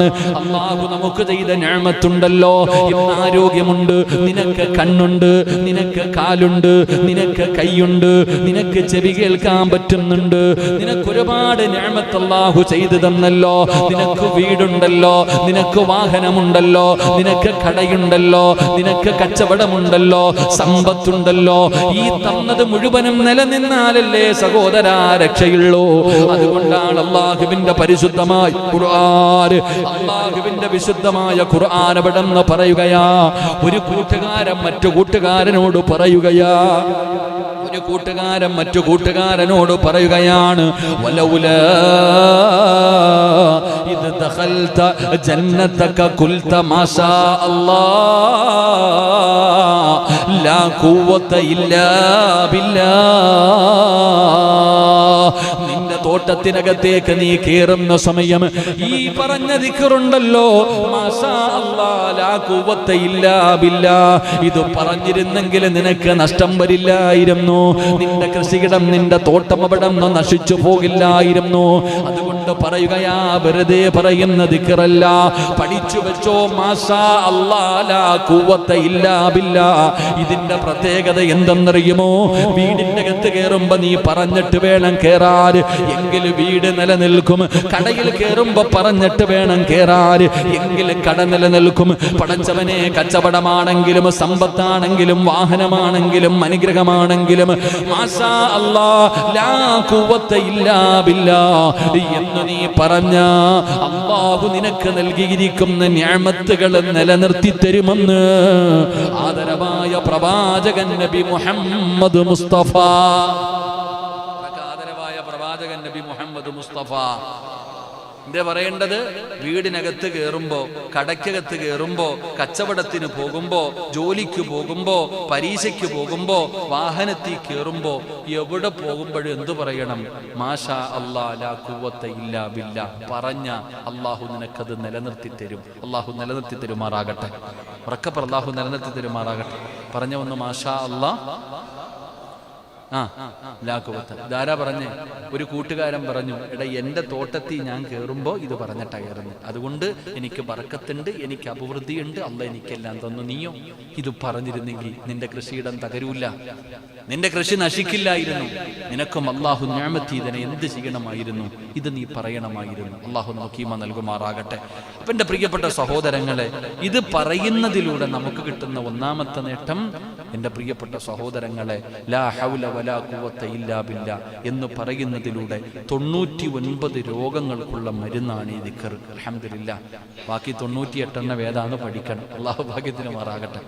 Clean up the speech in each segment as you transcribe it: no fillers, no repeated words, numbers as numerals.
അല്ലാഹു നമുക്ക് ചെയ്ത നിഅമത്തുണ്ടല്ലോ. ഇന്ന് ആരോഗ്യമുണ്ട്, നിനക്ക് കണ്ണുണ്ട്, നിനക്ക് കാലുണ്ട്, നിനക്ക് കൈയുണ്ട്, നിനക്ക് ചെവി കേൾക്കാൻ പറ്റുന്നുണ്ട്, നിനക്ക് ഒരുപാട് നിഅമത്ത് അല്ലാഹു ചെയ്തു തന്നല്ലോ. നിനക്ക് വീടുണ്ടല്ലോ, നിനക്ക് വാഹനമുണ്ടല്ലോ, നിനക്ക് കടയുണ്ടല്ലോ, നിനക്ക് കച്ചവടമുണ്ടല്ലോ, സമ്പത്തുണ്ടല്ലോ. ഈ തന്നത് മുഴുവനും നിലനിന്നാലല്ലേ സഹോദരാ രക്ഷയുള്ളൂ. അതുകൊണ്ടാണ് അല്ലാഹുവിന്റെ പരിശുദ്ധമായ ഖുർആൻ, അല്ലാഹുവിന്റെ വിശുദ്ധമായ ഖുർആൻ അവിടെന്ന് പറയുകയാ. ഒരു കൂട്ടുകാരൻ മറ്റു കൂട്ടുകാരനോട് പറയുകയാ, ഒരു കൂട്ടുകാരൻ മറ്റു കൂട്ടുകാരനോട് പറയുകയാണ്, വലൗലാ ഇദ് ദഖൽത ജന്നതക ഖുൽത മാഷാ അല്ലാഹ് ലാ ഖുവത ഇല്ലാ ബില്ലാഹ്. നിന്റെ തോട്ടത്തിനകത്തേക്ക് നീ കേറുന്ന സമയം ഈ പറഞ്ഞ ദിക്റുണ്ടല്ലോ, മാഷാ അല്ലാഹ് ലാ ഖുവത ഇല്ലാ ബില്ലാഹ്, ഇത് പറഞ്ഞിരുന്നെങ്കിൽ നിനക്ക് നഷ്ടം വരില്ലായിരുന്നു. നിന്റെ കൃഷിയിടം, നിന്റെ തോട്ടം അവിടം നശിച്ചു പോകില്ലായിരുന്നു. അതുകൊണ്ട് പറയുകയാ, വെറുതെ പറയുന്ന ദിക്റല്ല, പഠിച്ചു വെച്ചോ. മാഷാ അല്ലാഹ് ലാ ഖുവത ഇല്ലാ ബില്ലാഹ്. ഇതിന്റെ പ്രത്യേകത എന്തെന്നറിയുമോ? വീടിന്റെ അകത്ത് കയറുമ്പോ നീ പറഞ്ഞിട്ട് വേണം കേറാൻ, എങ്കിൽ വീട് നിലനിൽക്കും. കടയിൽ കയറുമ്പോ പറഞ്ഞിട്ട് വേണം കേറാൻ, എങ്കിൽ കട നിലനിൽക്കും. പടച്ചവനെ, കച്ചവടമാണെങ്കിലും സമ്പത്താണെങ്കിലും വാഹനമാണെങ്കിലും അനുഗ്രഹമാണെങ്കിലും മാഷാ അല്ലാഹ് ലാ ഖുവത ഇല്ലാ ബില്ലാഹ് എന്ന് നീ പറഞ്ഞ അല്ലാഹു നിനക്ക് നൽകിയിരിക്കുന്ന നിഅമത്തുകൾ നിലനിർത്തി തരുമെന്ന് ആദരവായ പ്രവാചകൻ നബി മുഹമ്മദ് മുസ്തഫ, ആദരവായ പ്രവാചകൻ നബി മുഹമ്മദ് മുസ്തഫ എന്താ പറയേണ്ടത്? വീടിനകത്ത് കയറുമ്പോ, കടയ്ക്കകത്ത് കയറുമ്പോ, കച്ചവടത്തിന് പോകുമ്പോ, ജോലിക്ക് പോകുമ്പോ, പരീക്ഷയ്ക്ക് പോകുമ്പോ, വാഹനത്തിൽ കയറുമ്പോ, എവിടെ പോകുമ്പോഴും എന്തു പറയണം? മാഷാ അല്ലാഹ് ലാ ഖുവത ഇല്ലാ ബില്ലാഹ് പറഞ്ഞ അല്ലാഹു നിനക്കത് നിലനിർത്തി തരും. അല്ലാഹു നിലനിർത്തി തരുമാറാകട്ടെ. ഉറക്കപ്പറ, അല്ലാഹു നിലനിർത്തി തരുമാറാകട്ടെ. പറഞ്ഞ ഒന്ന് മാഷാ അല്ലാഹ് ലാ ഖുവത. ഇതാരാ പറഞ്ഞേ? ഒരു കൂട്ടുകാരൻ പറഞ്ഞു, എടാ എൻ്റെ തോട്ടത്തിൽ ഞാൻ കയറുമ്പോൾ ഇത് പറഞ്ഞിട്ടായിരുന്നു, അതുകൊണ്ട് എനിക്ക് ബർക്കത്തുണ്ട്, എനിക്ക് അഭിവൃദ്ധിയുണ്ട്, അല്ലാഹ് എനിക്കെല്ലാം തന്നു. നീയോ ഇത് പറഞ്ഞിരുന്നെങ്കിൽ നിന്റെ കൃഷിയിടം തകരൂല, നിന്റെ കൃഷി നശിക്കില്ലായിരുന്നു, നിനക്കും അല്ലാഹു നിഅമത്ത് ഇതിനെ എന്ത് ചെയ്യണമായിരുന്നു? ഇത് നീ പറയണമായിരുന്നു. അല്ലാഹു നമുക്ക് ഈമാൻ നൽകുമാറാകട്ടെ. അപ്പൊ എൻ്റെ പ്രിയപ്പെട്ട സഹോദരങ്ങളെ, ഇത് പറയുന്നതിലൂടെ നമുക്ക് കിട്ടുന്ന ഒന്നാമത്തെ നേട്ടം, എൻ്റെ പ്രിയപ്പെട്ട സഹോദരങ്ങളെ, ലാ ഹൗല വലാ ഖുവത ഇല്ലാ ബില്ലാഹ് എന്ന് പറയുന്നതിലൂടെ 99 രോഗങ്ങൾക്കുള്ള മരുന്നാണ് ഈ ദിക്ർ. അൽഹംദുലില്ലാഹ്. ബാക്കി 98 ഏതാന്ന് പഠിക്കണം. അല്ലാഹു ഭാഗ്യത്തിന് മാറാകട്ടെ.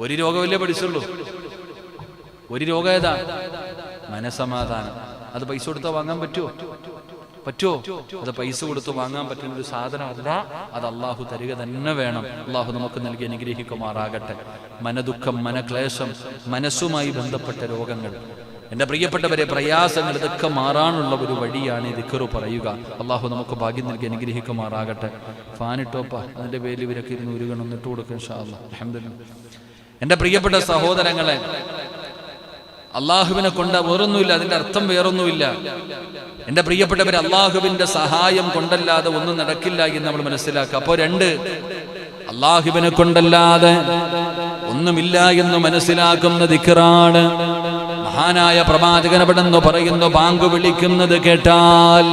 ഒരു രോഗമല്ലേ പഠിച്ചുള്ളൂ. ഒരു രോഗം ഏതാ? മനസമാധാനം. അത് പൈസ കൊടുത്താൽ വാങ്ങാൻ പറ്റുമോ? അത് പൈസ കൊടുത്ത് വാങ്ങാൻ പറ്റുന്ന ഒരു സാധനമല്ല. അത് അല്ലാഹു തരിക തന്നെ വേണം. അല്ലാഹു നമുക്ക് നൽകി അനുഗ്രഹിക്കുമാറാകട്ടെ. മനദുഃഖം, മനക്ലേശം, മനസ്സുമായി ബന്ധപ്പെട്ട രോഗങ്ങൾ, എൻ്റെ പ്രിയപ്പെട്ടവരെ, പ്രയാസങ്ങൾ, ഇതൊക്കെ മാറാനുള്ള ഒരു വഴിയാണ് ഈ ദിക്ർ പറയുക. അല്ലാഹു നമുക്ക് ഭാഗ്യം നൽകി അനുഗ്രഹിക്കുമാറാകട്ടെ. ഫാനിട്ടോപ്പ, അതിൻ്റെ പേരിൽ ഇവരൊക്കെ ഇരുന്ന് ഉരുകണം, ഇട്ട് കൊടുക്കും ഇൻഷാ അല്ലാഹ്. അൽഹംദുലില്ലാഹ്. എൻ്റെ പ്രിയപ്പെട്ട സഹോദരങ്ങളെ, അള്ളാഹുവിനെ കൊണ്ട് വേറൊന്നുമില്ല, അതിന്റെ അർത്ഥം വേറൊന്നുമില്ല. എൻ്റെ പ്രിയപ്പെട്ടവരെ, അള്ളാഹുവിന്റെ സഹായം കൊണ്ടല്ലാതെ ഒന്നും നടക്കില്ല എന്ന് നമ്മൾ മനസ്സിലാക്കുക. അപ്പോൾ 2, അള്ളാഹുവിനെ കൊണ്ടല്ലാതെ ഒന്നുമില്ല എന്ന് മനസ്സിലാക്കുന്ന ദിക്റാണ്. മഹാനായ പ്രവാചകൻ അവിടെന്ന് പറയുന്നു, ബാങ്ക് വിളിക്കുന്നത് കേട്ടാൽ,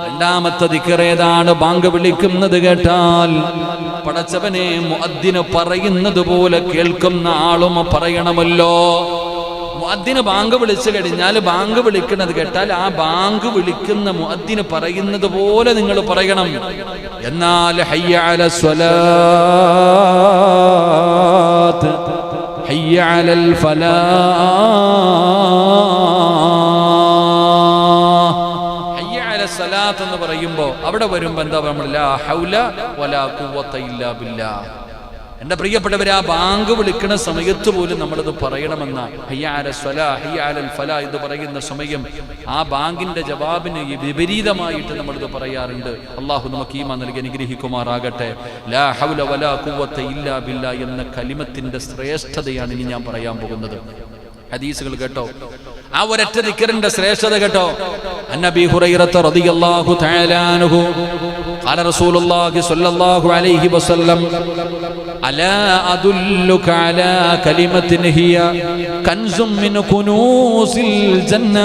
രണ്ടാമത്തെ ദിക്ർ ഏതാണ്? ബാങ്ക് വിളിക്കുന്നത് കേട്ടാൽ പടച്ചവനെ, മുഅദ്ദിന് പറയുന്നത് പോലെ കേൾക്കുന്ന ആളും പറയണമല്ലോ. മുഅദ്ദിന് ബാങ്ക് വിളിച്ചു കഴിഞ്ഞാൽ, ബാങ്ക് വിളിക്കുന്നത് കേട്ടാൽ ആ ബാങ്ക് വിളിക്കുന്ന മുഅദ്ദിന് പറയുന്നത് പോലെ നിങ്ങൾ പറയണം. എന്നാൽ ഹയ്യ അലസ് സ്വലാത്ത്, ഹയ്യ അലൽ ഫലാഹ്, ഹയ്യ അലസ് സ്വലാത്ത് എന്ന് പറയുമ്പോൾ അവിടെ വരുമ്പോ എന്താ നമ്മൾ? ലാ ഹൗല വലാ ഖുവത ഇല്ലാ ബില്ലാഹ്. എൻ്റെ പ്രിയപ്പെട്ടവരെ, ആ ബാങ്ക് വിളിക്കുന്ന സമയത്ത് പോലും നമ്മളത് പറയണമെന്ന ഹയ്യ അലൽ സ്വലാഹ്, ഹയ്യ അലൽ ഫലാഹ് ഇത് പറയുന്ന സമയം ആ ബാങ്കിന്റെ ജവാബിന് വിപരീതമായിട്ട് നമ്മളിത് പറയാറുണ്ട്. അല്ലാഹു നമുക്ക് ഈമാൻ നൽകി അനുഗ്രഹിക്കുമാറാകട്ടെ. ലാ ഹൗല വലാ ഖുവത ഇല്ലാ ബില്ലാഹ് എന്ന കലിമത്തിന്റെ ശ്രേഷ്ഠതയാണ് ഇനി ഞാൻ പറയാൻ പോകുന്നത്. ഹദീസുകൾ കേട്ടോ. ആ ഒരൊറ്റ ദിക്റിന്റെ ശ്രേഷ്ഠത കേട്ടോ. അന്നബി ഹുറൈറത്ത റളിയല്ലാഹു തആല അൻഹു ഖാല റസൂലുള്ളാഹി സ്വല്ലല്ലാഹു അലൈഹി വസല്ലം അലാ അദുല്ലുക അലാ കലിമത്തിൻ ഹിയ കൻസും മിൻ കുനൂസിൽ ജന്ന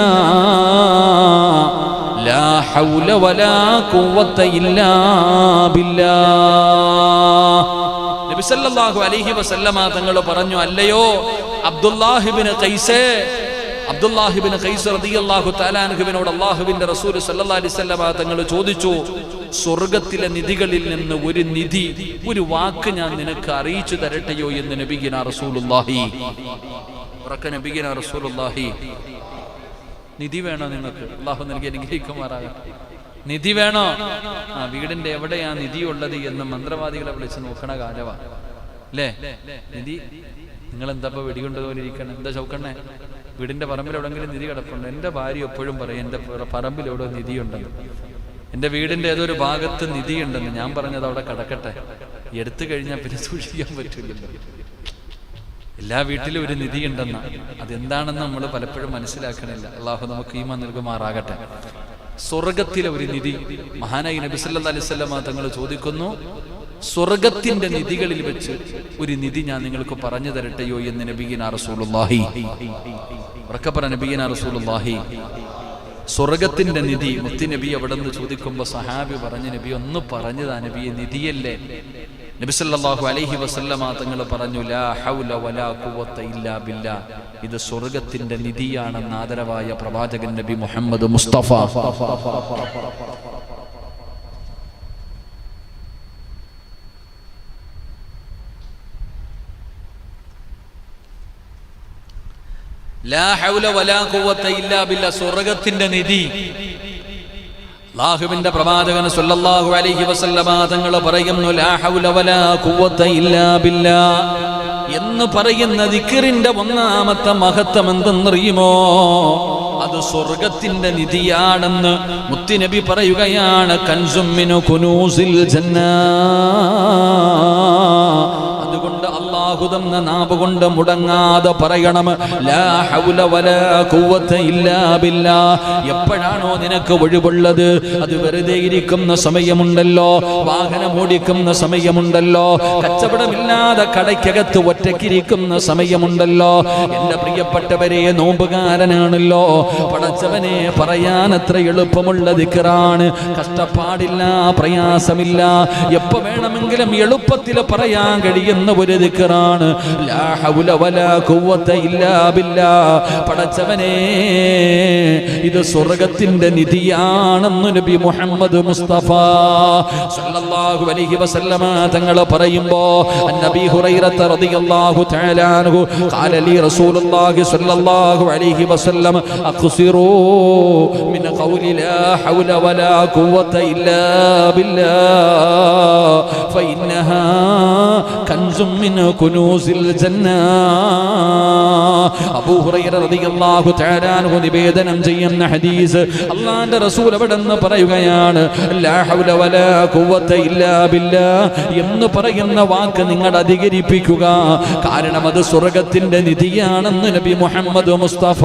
ലാ ഹൗല വലാ ഖുവത ഇല്ലാ ബില്ലാഹ്. നബി സല്ലല്ലാഹു അലൈഹി വസല്ലമ തങ്ങൾ പറഞ്ഞു, അല്ലയോ അബ്ദുല്ലാഹിബ്നു ഖൈസ്, അബ്ദുല്ലാഹിബ്നു ഖൈസ് റളിയല്ലാഹു തആല അൻഹുവിനോട് അല്ലാഹുവിന്റെ റസൂൽ സല്ലല്ലാഹു അലൈഹി വസല്ലമ തങ്ങൾ ചോദിച്ചു, സ്വർഗ്ഗത്തിലെ നിധികളിൽ നിന്ന് ഒരു നിധി, ഒരു വാക്ക് ഞാൻ നിനക്ക് അറിയിച്ചു തരട്ടെയോ എന്ന് നബിഗിന റസൂലുള്ളാഹി. ഉറക്ക നബിഗിന റസൂലുള്ളാഹി, നിധി വേണോ നിങ്ങൾക്ക്? അല്ലാഹു നൽകി അനുഗ്രഹിക്കുമാറാകട്ടെ. നിധി വേണോ? ആ വീടിന്റെ എവിടെയാ നിധി ഉള്ളത് എന്ന് മന്ത്രവാദികളെ വിളിച്ച് നോക്കണ കാലവാ അല്ലേ? നിധി നിങ്ങൾ എന്താ വെടികൊണ്ട് പോലെ ഇരിക്കണം? എന്താ ചൗക്കണ്ണേ, വീടിന്റെ പറമ്പിൽ എവിടെങ്കിലും നിധി കിടപ്പുണ്ട്? എൻ്റെ ഭാര്യ എപ്പോഴും പറയും എൻ്റെ പറമ്പിൽ എവിടെ നിധി ഉണ്ടെന്ന്, എൻ്റെ വീടിന്റെ ഏതൊരു ഭാഗത്ത് നിധി ഉണ്ടെന്ന്. ഞാൻ പറഞ്ഞത് അവിടെ കിടക്കട്ടെ, എടുത്തു കഴിഞ്ഞാൽ പിന്നെ സൂക്ഷിക്കാൻ പറ്റില്ലല്ലോ. എല്ലാ വീട്ടിലും ഒരു നിധി ഉണ്ടെന്ന, അതെന്താണെന്ന് നമ്മൾ പലപ്പോഴും മനസ്സിലാക്കണില്ല. അള്ളാഹു നമുക്ക് ഈമാൻ നൽകുമാറാകട്ടെ. സ്വർഗത്തിലെ ഒരു നിധി, മഹാനായി നബി സല്ലല്ലാഹു അലൈഹി വസല്ലം തങ്ങൾ ചോദിക്കുന്നു, സ്വർഗത്തിന്റെ നിധികളിൽ വെച്ച് ഒരു നിധി ഞാൻ നിങ്ങൾക്ക് പറഞ്ഞു തരട്ടെയോ എന്ന് നബിയിന റസൂലുള്ളാഹി. ഉറക്കെ പറ നബിയിന റസൂലുള്ളാഹി. സ്വർഗത്തിന്റെ നിധി മുത്തി നബി അവിടെ നിന്ന് ചോദിക്കുമ്പോ സഹാബി പറഞ്ഞു, നബി ഒന്ന് പറഞ്ഞതാ നബിയെ, നിധിയല്ലേ? നബി സല്ലല്ലാഹു അലൈഹി വസല്ലമ തങ്ങൾ പറഞ്ഞു, ലാ ഹൗല വലാ ഖുവത ഇല്ലാ ബില്ലാഹ്. ഇത് സ്വർഗത്തിന്റെ നിധിയാണെന്ന് ആദരവായ പ്രവാചകൻ നബി മുഹമ്മദ് മുസ്തഫ. ലാ ഹൗല വലാ ഖുവത ഇല്ലാ ബില്ലാഹ്, സ്വർഗത്തിന്റെ നിധി. അല്ലാഹുവിന്റെ പ്രവാചകൻ സല്ലല്ലാഹു അലൈഹി വസല്ലമ തങ്ങൾ പറയുന്നു, ലാ ഹൗല വലാ ഖുവത ഇല്ലാ ബില്ലാഹ് എന്ന് പറയുന്ന ദിക്റിന്റെ ഒന്നാമത്തെ മഹത്വം എന്തെന്നറിയുമോ? അത് സ്വർഗത്തിന്റെ നിധിയാണെന്ന് മുത്തുനബി പറയുകയാണ്. കൻസും മിൻ കുനൂസിൽ ജന്ന. അതുകൊണ്ട് അല്ലാഹു തന്ന നാവ് കൊണ്ട് മുടങ്ങാതെ പറയണം, ലാ ഹൗല വലാ ഖുവത ഇല്ലാ ബില്ലാഹ്. എപ്പോഴാണോ നിനക്ക് ഒഴിവുള്ളത്, അത് വെറുതെ ഇരിക്കുന്ന സമയമുണ്ടല്ലോ, വാഹനം ഓടിക്കുന്ന സമയമുണ്ടല്ലോ, കച്ചവടമില്ലാതെ കടയ്ക്കകത്ത് ഒറ്റയ്ക്കിരിക്കുന്ന സമയമുണ്ടല്ലോ, എന്റെ പ്രിയപ്പെട്ടവരെ നോമ്പുകാരനാണല്ലോ, പടച്ചവനെ പറയാൻ അത്ര എളുപ്പമുള്ള ദിക്റാണ്. കഷ്ടപ്പാടില്ല, പ്രയാസമില്ല, എപ്പോ വേണമെങ്കിലും എളുപ്പത്തിൽ പറയാൻ കഴിയുന്ന ഒരു ദിക്റാണ്. ലാ ഹൗല വലാ ഖുവത ഇല്ലാ ബില്ലാഹ്. പടച്ചവനെ, ഇത് സ്വർഗത്തിന്റെ നിധിയാണെന്ന് നബി മുഹമ്മദ് മുസ്തഫ സല്ലല്ലാഹു അലൈഹി വസല്ലമ തങ്ങൾ പറയുമ്പോ, നബി ഹുറൈറത്ത റളിയല്ലാഹു തആല അൻഹു ഖാല ലി റസൂലുള്ളാഹി സ്വല്ലല്ലാഹു അലൈഹി വസല്ലം അഖ്സിറൂ മിൻ ഖൗലി ലാ ഹൗല വലാ ഖുവത ഇല്ലാ ബില്ലാഹ് ഫഇന്നഹാ കൻസും മിൻ കുനൂസിൽ ജന്ന. അബൂ ഹുറൈറ റളിയല്ലാഹു തആല അൻഹു നിവേദനം ചെയ്യുന്ന ഹദീസ്, അല്ലാഹുവിന്റെ റസൂൽ അവിടെന്ന് പറയുകയാണ്, ലാ ഹൗല വലാ ഖുവത ഇല്ലാ ബില്ലാഹ് എന്ന് പറയുന്ന വാക്ക് നിങ്ങൾ അധികരിപ്പിക്കുക. കാരണം അത് സ്വർഗത്തിന്റെ നിധിയാണെന്ന് നബി മുഹമ്മദ് മുസ്തഫ.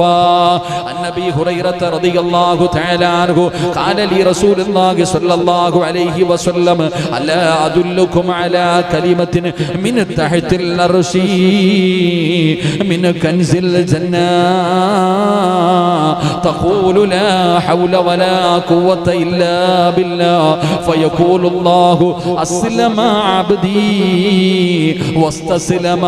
നബി ഹുറൈറ റളിയല്ലാഹു തആല അൻഹു ഖാല ലി റസൂലുള്ളാഹി സ്വല്ലല്ലാഹു അലൈഹി വസല്ലം അലാ അദുല്ലുകും അലാ കലിമത്തിൻ മിൻ തഹ്തിൽ അർശി മിൻ കൻസിൽ ജന്ന തഖൂലു ലാ ഹൗല വലാ ഖുവത ഇല്ലാ ബില്ലാഹ് ഫയഖൂലു അല്ലാഹു അസ്ലമ അബ്ദി വസ്തസ്ലമ.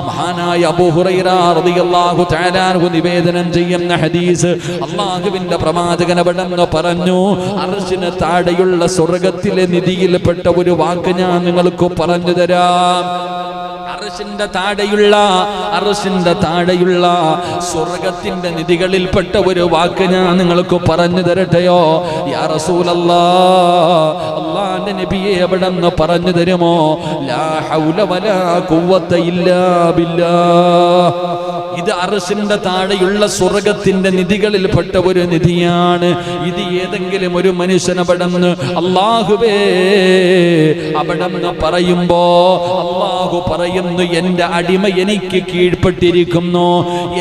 മഹാനായ അബൂ ഹുറൈറ റളിയല്ലാഹു തആല അൻഹു നിവേദനം ചെയ്യുന്ന ഹദീസ്, അല്ലാഹുവിന്റെ പ്രവാചകൻ അവിടെന്ന് പറഞ്ഞു, അർശിന് താഴെയുള്ള സ്വർഗ്ഗത്തിലെ നിധിയിൽപ്പെട്ട ഒരു വാക്ക് ഞാൻ നിങ്ങൾക്ക് പറഞ്ഞു തരാം. അർശിന്റെ താഴെയുള്ള സ്വർഗത്തിന്റെ നിധികളിൽപ്പെട്ട ഒരു വാക്ക് ഞാൻ നിങ്ങൾക്ക് പറഞ്ഞു തരട്ടെയോ? യാ റസൂലല്ലാഹ്, അല്ലാഹുവിന്റെ നബിയെ എവിടെന്ന് പറഞ്ഞു തരുമോ? ലാ ഹൗല വലാ ഖുവത ഇല്ലാ ബില്ലാഹ്. ഇത് അർശിന്റെ താഴെയുള്ള സ്വർഗത്തിന്റെ നിധികളിൽപ്പെട്ട ഒരു നിധിയാണ്. ഇത് ഏതെങ്കിലും ഒരു മനുഷ്യൻ അവിടെന്ന് അല്ലാഹുവേ അവിടെന്ന് പറയുമ്പോ അല്ലാഹു പറയുന്നു, എന്റെ അടിമ എനിക്ക് കീഴ്പ്പെട്ടിരിക്കുന്നു,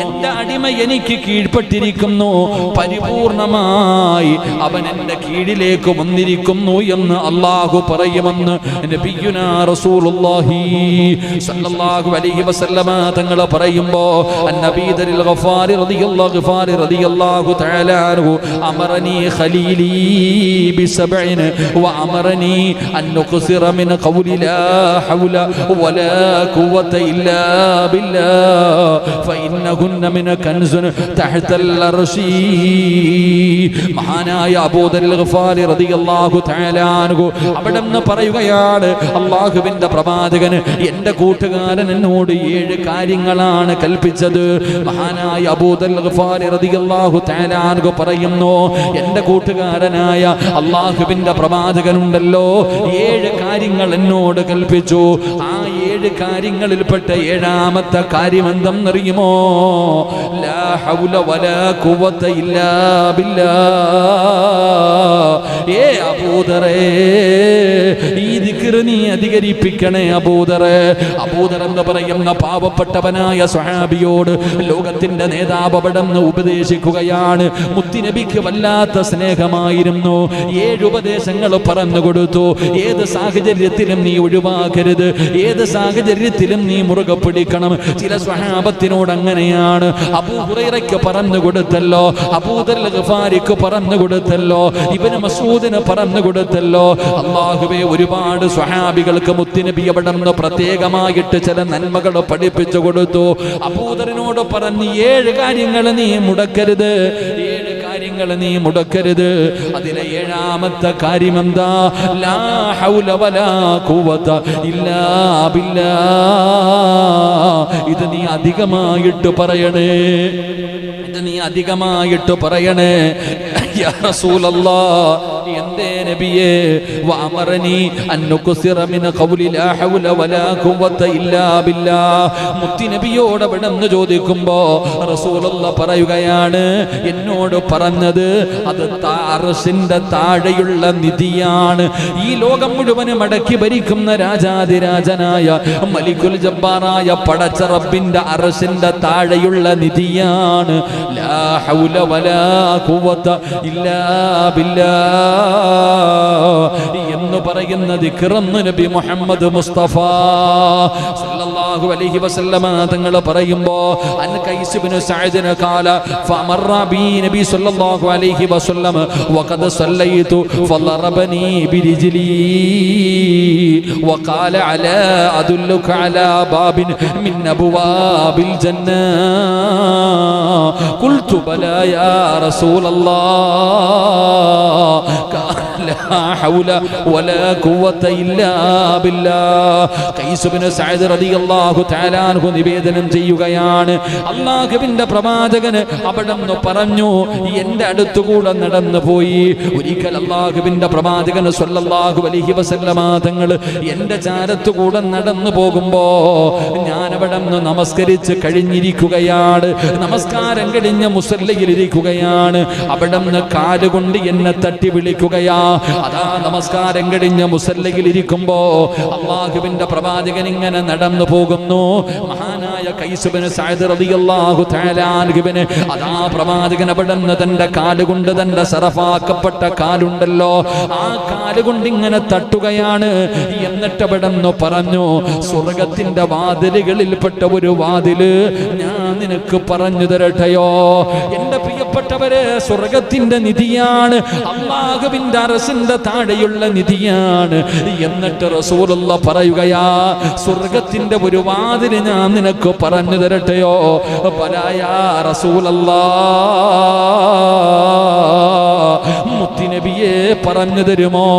എന്റെ അടിമ എനിക്ക് കീഴ്പ്പെട്ടിരിക്കുന്നു, പരിപൂർണമായി അവൻ എന്റെ കീഴിലേക്ക് വന്നിരിക്കുന്നു എന്ന് അല്ലാഹു പറയുമെന്ന് നബിയുനാ റസൂലുള്ളാഹി സ്വല്ലല്ലാഹു അലൈഹി വസല്ലമ തങ്ങൾ പറയുമ്പോ അന്നബി ദരിൽ ഗഫാരി റളിയല്ലാഹു തആല അൻഹു അമറനി ഖലീലി ബിസബഇൻ വഅമറനി അൻ നുഖ്സിറ മിൻ ഖൗലി ലാ ഹൗല വലാ ഖുവത ഇല്ലാ ബില്ലാഹ് ഫഇന്നഹുന്ന മിൻ കൻസുൻ തഹ്തൽ അർശി. മഹാനായ അബൂ ദരിൽ ഗഫാരി റളിയല്ലാഹു തആല അൻഹു അവിടെന്ന് പറയുകയാണ്, അല്ലാഹുവിന്റെ പ്രവാചകൻ എന്റെ കൂട്ടുകാരൻ എന്നോട് 7 കാര്യങ്ങളാണ് കൽപ്പിച്ചത്. മഹാനായ അബൂ ദർ ഗഫാരി റളിയല്ലാഹു തആല അൻഹു പറയുന്നു, എന്റെ കൂട്ടുകാരനായ അല്ലാഹുവിന്റെ പ്രവാചകനുണ്ടല്ലോ 7 കാര്യങ്ങൾ എന്നോട് കൽപ്പിച്ചു. ആ 7 കാര്യങ്ങളിൽപ്പെട്ട 7ാമത്തെ കാര്യം എന്തെന്നറിയുമോ? ലാ ഹൗല വലാ ഖുവത ഇല്ലാ ബില്ലാഹ്. ഏ അബൂദറേ, ഈ ദിക്ർ നീ അധികരിപ്പിക്കണേ അബൂദറേ. അബൂദർ എന്ന് പറയുന്ന പാവപ്പെട്ടവനായ സ്വഹാബിയോട് ലോകത്തിന്റെ നേതാവ് അവിടെന്ന് ഉപദേശിക്കുകയാണ്. മുത്തുനബിക്ക് വല്ലാത്ത സ്നേഹമായിരുന്നു. 7 ഉപദേശങ്ങൾ പറഞ്ഞു കൊടുത്തു. ഏത് സാഹചര്യത്തിലും നീ ഒഴിവാക്കരുത്, ഏത് സാഹചര്യത്തിലും നീ മുറുകെ പിടിക്കണം. ചില സ്വഹാബത്തിനോട് അങ്ങനെയാണ്. അബൂ ഹുറൈറയ്ക്ക് പറഞ്ഞു കൊടുത്തല്ലോ, അബൂ ദർ ഗഫാരിക്ക് പറഞ്ഞു കൊടുത്തല്ലോ, ഇബ്നു മസ്ഊദിന് പറഞ്ഞു കൊടുത്തല്ലോ. അല്ലാഹുവേ, ഒരുപാട് സ്വഹാബികൾക്ക് മുത്തുനബി അവിടെന്ന് പ്രത്യേകമായിട്ട് ചില നന്മകൾ പഠിപ്പിച്ചു കൊടുത്തു. അബൂദറിനോട് പറഞ്ഞ് 7 കാര്യങ്ങൾ നീ മുടക്കരുത്, 7 കാര്യങ്ങൾ നീ മുടക്കരുത്. അതിലെ 7ാമത്തെ കാര്യം എന്താ? ലാ ഹൗല വലാ ഖുവത ഇല്ലാ ബില്ലാഹ്. ഇത് നീ അധികമായിട്ട് പറയണേ, ഇത് നീ അധികമായിട്ട് പറയണേ യാ റസൂലല്ലാഹ്. എന്തേ നബിയേ? വഅമറനി അൻ നുക്സിറ മിൻ ഖൗലി ലാ ഹൗല വലാ ഖുവത ഇല്ലാ ബില്ലാഹ്. മുത്തുനബിയോട് അവിടെന്ന് ചോദിക്കുമ്പോ റസൂലുള്ളാഹ് പറയുകയാണ്, എന്നോട് പറഞ്ഞത് അത് അർശിന്റെ താഴെയുള്ള നിധിയാണ്. ഈ ലോകം മുഴുവനും അടക്കി ഭരിക്കുന്ന രാജാതിരാജനായ മലിക്കുൽ ജബ്ബാറായ പടച്ച റബ്ബിന്റെ അർശിന്റെ താഴെയുള്ള നിധിയാണ് ലാ ഹൗല വലാ ഖുവത ഇല്ലാ ബില്ലാഹ് എന്ന് പറയുന്ന ദിക്റന്ന് നബി മുഹമ്മദ് മുസ്തഫ സല്ലല്ലാഹു അലൈഹി വസല്ലമ തങ്ങൾ പറയുമ്പോ അൻ ഖൈസ് ഇബ്നു സഅദിന് ഖാല ഫമറ ബി നബി സല്ലല്ലാഹു അലൈഹി വസല്ലം വഖദ സല്ലൈതു ഫളറബനി ബിരിജ്ലി വഖാല അലാ അദുല്ലുക അലാ ബാബിൻ മിൻ അബ്വാബിൽ ജന്ന ഖുൽതു ബലാ യാ റസൂലല്ലാഹ് ലാ ഹൗല വലാ ഖുവത ഇല്ലാ ബില്ലാഹ്. ഖൈസ് ഇബ്നു സഅദ് റളിയല്ലാഹു തആല അൻഹു നിവേദനം ചെയ്യുകയാണ്, അല്ലാഹുവിന്റെ പ്രവാചകന് അവിടെന്ന് പറഞ്ഞു, എന്റെ അടുത്തുകൂടെ നടന്നു പോയി. ഒരിക്കൽ അല്ലാഹുവിന്റെ പ്രവാചകൻ സ്വല്ലല്ലാഹു അലൈഹി വസല്ലമ തങ്ങൾ എന്റെ ചാരത്തുകൂടെ നടന്നു പോകുമ്പോ ഞാൻ അവിടെന്ന് നമസ്കരിച്ച് കഴിഞ്ഞിരിക്കുകയാണ്. നമസ്കാരം കഴിഞ്ഞ മുസല്ലയിലിരിക്കുകയാണ്. അവിടെന്ന് കാലുകൊണ്ട് എന്നെ തട്ടി വിളിക്കുകയാ. അതാ നമസ്കാരം കഴിഞ്ഞ മുസല്ലയിൽ ഇരിക്കുമ്പോ അല്ലാഹുവിന്റെ പ്രവാചകൻ ഇങ്ങനെ നടന്നു പോകുന്നു. മഹാനായ ഖൈസ് ഇബ്നു സഅദ് റളിയല്ലാഹു തആല അൻഹുവിനെ അതാ പ്രവാചകൻ അവിടെന്ന് തന്റെ കാലുകൊണ്ട്, തന്റെ സറഫാക്കപ്പെട്ട കാലുണ്ടല്ലോ, ആ കാലുകൊണ്ട് ഇങ്ങനെ തട്ടുകയാണ്. എന്നിട്ട് അവിടെന്ന് പറഞ്ഞു, സ്വർഗത്തിന്റെ വാതിലുകളിൽപ്പെട്ട ഒരു വാതില് ഞാൻ നിനക്ക് പറഞ്ഞു തരട്ടെയോ? എന്റെ പ്രിയപ്പെട്ടവരെ, സ്വർഗത്തിന്റെ നിധിയാണ്, അല്ലാഹുവിന്റെ അർശിന്റെ താഴെയുള്ള നിധിയാണ്. എന്നിട്ട് റസൂലുള്ളാഹ് പറയുകയാ, സ്വർഗത്തിന്റെ ഒരു വാതിൽ ഞാൻ നിനക്ക് പറഞ്ഞു തരട്ടെയോ? ബലാ യാ റസൂലല്ലാഹ്, മുത്തുനബിയെ പറഞ്ഞു തരുമോ?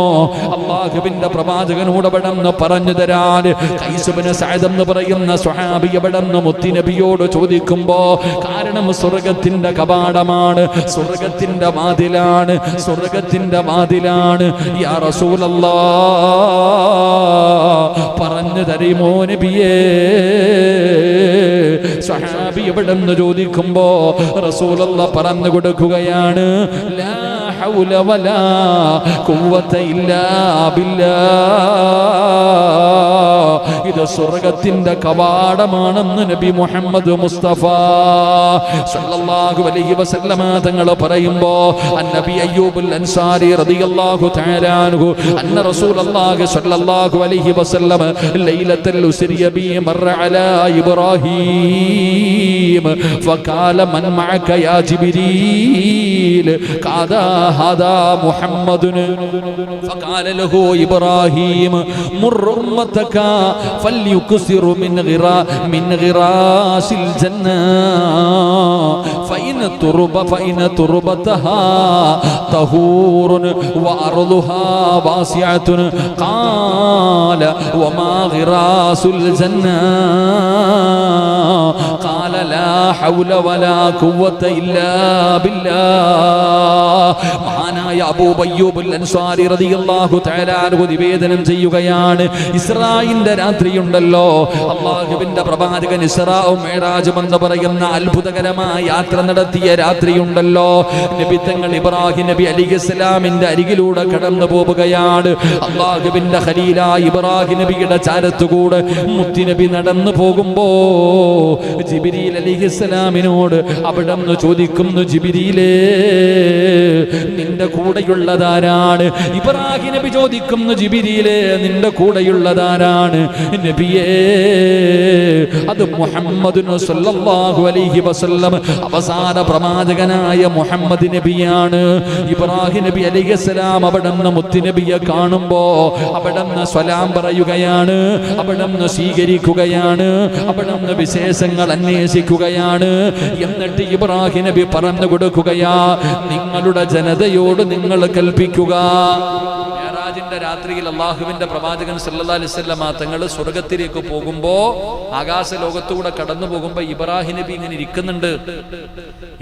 അല്ലാഹുവിന്റെ പ്രവാചകനോട് അവിടെന്ന് പറഞ്ഞു തരാൻ ഖൈസ് ഇബ്നു സഅദ് എന്ന് പറയുന്ന സ്വഹാബി അവിടെന്ന് മുത്തുനബിയോട് ചോദിക്കുമ്പോ, കാരണം സ്വർഗത്തിന്റെ കവാടമാണ്, സ്വർഗത്തിന്റെ വാതിലാണ്, സ്വർഗത്തിന്റെ വാതിലാണ്. യാ റസൂലല്ലാഹ് പറഞ്ഞു തരുമോ നബിയേ? സ്വഹാബി നബി എവിടെന്ന് ചോദിക്കുമ്പോ റസൂലുള്ളാഹി പറഞ്ഞു കൊടുക്കുകയാണ്, ലാ ഹൗല വലാ ഖുവത ഇല്ലാ ബില്ലാഹ്. ഇത് സ്വർഗ്ഗത്തിന്റെ കവാടമാണെന്ന് നബി മുഹമ്മദ് മുസ്തഫ സല്ലല്ലാഹു അലൈഹി വസല്ലമ തങ്ങൾ പറയുമ്പോ അന്നബി അയ്യൂബുൽ അൻസാരി റളിയല്ലാഹു തആല അൻഹു അന്ന റസൂലുള്ളാഹി സല്ലല്ലാഹു അലൈഹി വസല്ലമ ലൈലത്തുൽ ഉസ്രിയ ബി മറ അലാ ഇബ്രാഹീം ഫഖാല മൻ മഅക യാ ജിബ്രീൽ ഖാദാ ഹാദാ മുഹമ്മദുൻ ഫഖാല ലഹു ഇബ്രാഹീം മുർ ഉമ്മതക ഫൽയുക്സിറു മിൻ ഗിറാസിൽ ജന്ന فإن تربتها طهور وأرضها واسعة قال وما غراس الجنة قال لا حول ولا قوة إلا بالله. മഹാനായ അബൂ അയ്യൂബുൽ അൻസാരി റളിയല്ലാഹു തആല അൻഹു നിവേദനം ചെയ്യുകയാണ്, ഇസ്രായിന്റെ രാത്രിയുണ്ടല്ലോ, അല്ലാഹുവിന്റെ പ്രവാചകൻ ഇസ്രാഉം മിഅ്റാജും എന്ന് പറയുന്ന അത്ഭുതകരമായ യാത്ര നടത്തിയ രാത്രിയുണ്ടല്ലോ, നബി തങ്ങൾ ഇബ്രാഹിം നബി അലൈഹിസ്സലാമിന്റെ അരികിലൂടെ കടന്നു പോവുകയാണ്. അല്ലാഹുവിന്റെ ഖലീലായ ഇബ്രാഹിം നബിയുടെ ചാരത്തുകൂടെ മുത്തുനബി നടന്നു പോകുമ്പോ ജിബ്രീൽ അലൈഹിസ്സലാമിനോട് അവിടെന്ന് ചോദിക്കുന്നു, ജിബ്രീലേ നിന്റെ കൂടെയുള്ളതാരാണ്? ഇബ്രാഹിം നബി ചോദിക്കുന്നു, ജിബ്രീലേ നിന്റെ കൂടെയുള്ളതാരാണ്? നബിയേ അത് മുഹമ്മദ് സല്ലല്ലാഹു അലൈഹി വസല്ലം അവസാന പ്രവാചകനായ മുഹമ്മദ് നബിയാണ്. ഇബ്രാഹിം നബി അലൈഹിസ്സലാം അവിടുന്ന് മുത്തുനബിയെ കാണുമ്പോ അവിടുന്ന് സ്വലാം പറയുകയാണ്, അവിടുന്ന് സ്വീകരിക്കുകയാണ്, അവിടുന്ന് വിശേഷങ്ങൾ അന്വേഷിക്കുകയാണ്. എന്നിട്ട് ഇബ്രാഹിം നബി പറഞ്ഞു കൊടുക്കുകയാ, നിങ്ങളുടെ ജനതയോട് നിങ്ങൾ കൽപ്പിക്കുക. മിഅ്റാജിന്റെ രാത്രിയിൽ അല്ലാഹുവിന്റെ പ്രവാചകൻ സല്ലല്ലാഹു അലൈഹി വസല്ലം തങ്ങൾ സ്വർഗ്ഗത്തിലേക്ക് പോകുമ്പോ ആകാശ ലോകത്തൂടെ കടന്നു പോകുമ്പോ ഇബ്രാഹിം നബി ഇങ്ങനെ ഇരിക്കുന്നുണ്ട്.